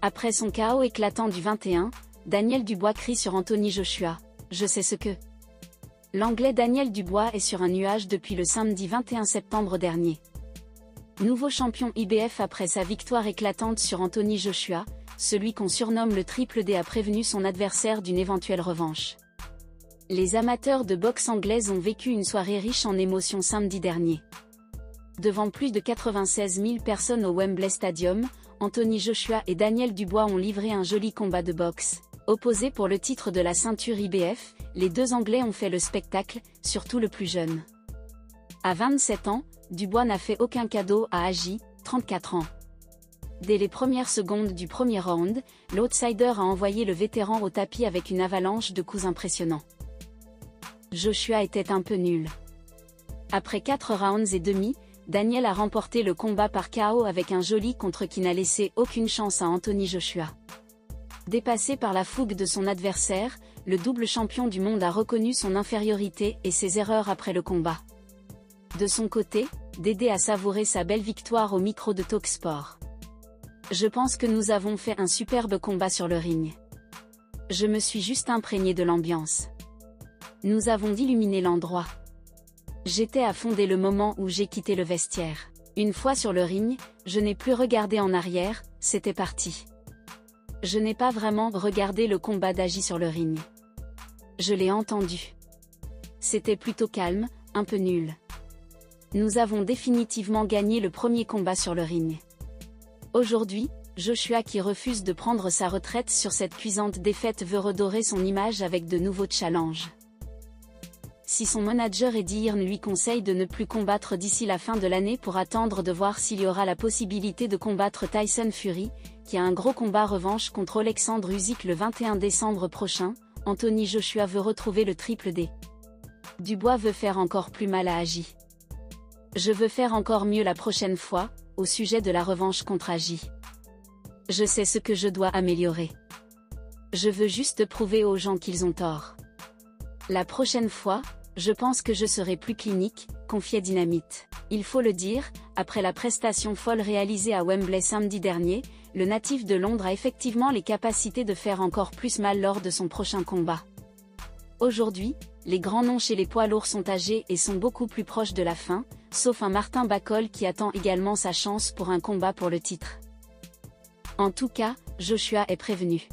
Après son KO éclatant du 21, Daniel Dubois crie sur Anthony Joshua « Je sais ce que ». L'Anglais Daniel Dubois est sur un nuage depuis le samedi 21 septembre dernier. Nouveau champion IBF après sa victoire éclatante sur Anthony Joshua, celui qu'on surnomme le Triple D a prévenu son adversaire d'une éventuelle revanche. Les amateurs de boxe anglaise ont vécu une soirée riche en émotions samedi dernier. Devant plus de 96 000 personnes au Wembley Stadium, Anthony Joshua et Daniel Dubois ont livré un joli combat de boxe. Opposés pour le titre de la ceinture IBF, les deux Anglais ont fait le spectacle, surtout le plus jeune. À 27 ans, Dubois n'a fait aucun cadeau à Agi, 34 ans. Dès les premières secondes du premier round, l'outsider a envoyé le vétéran au tapis avec une avalanche de coups impressionnants. Joshua était un peu nul. Après 4 rounds et demi, Daniel a remporté le combat par KO avec un joli contre qui n'a laissé aucune chance à Anthony Joshua. Dépassé par la fougue de son adversaire, le double champion du monde a reconnu son infériorité et ses erreurs après le combat. De son côté, Dédé a savouré sa belle victoire au micro de Talksport. Je pense que nous avons fait un superbe combat sur le ring. Je me suis juste imprégné de l'ambiance. Nous avons illuminé l'endroit. J'étais à fond dès le moment où j'ai quitté le vestiaire. Une fois sur le ring, je n'ai plus regardé en arrière, c'était parti. Je n'ai pas vraiment regardé le combat d'Agi sur le ring. Je l'ai entendu. C'était plutôt calme, un peu nul. Nous avons définitivement gagné le premier combat sur le ring. Aujourd'hui, Joshua qui refuse de prendre sa retraite sur cette cuisante défaite veut redorer son image avec de nouveaux challenges. Si son manager Eddie Hearn lui conseille de ne plus combattre d'ici la fin de l'année pour attendre de voir s'il y aura la possibilité de combattre Tyson Fury, qui a un gros combat revanche contre Alexandre Usyk le 21 décembre prochain, Anthony Joshua veut retrouver le Triple D. Dubois veut faire encore plus mal à Agi. Je veux faire encore mieux la prochaine fois, au sujet de la revanche contre Agi. Je sais ce que je dois améliorer. Je veux juste prouver aux gens qu'ils ont tort. La prochaine fois, je pense que je serai plus clinique, confiait Dynamite. Il faut le dire, après la prestation folle réalisée à Wembley samedi dernier, le natif de Londres a effectivement les capacités de faire encore plus mal lors de son prochain combat. Aujourd'hui, les grands noms chez les poids lourds sont âgés et sont beaucoup plus proches de la fin, sauf un Martin Bakol qui attend également sa chance pour un combat pour le titre. En tout cas, Joshua est prévenu.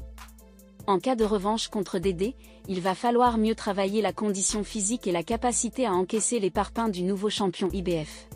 En cas de revanche contre Dédé, il va falloir mieux travailler la condition physique et la capacité à encaisser les parpaings du nouveau champion IBF.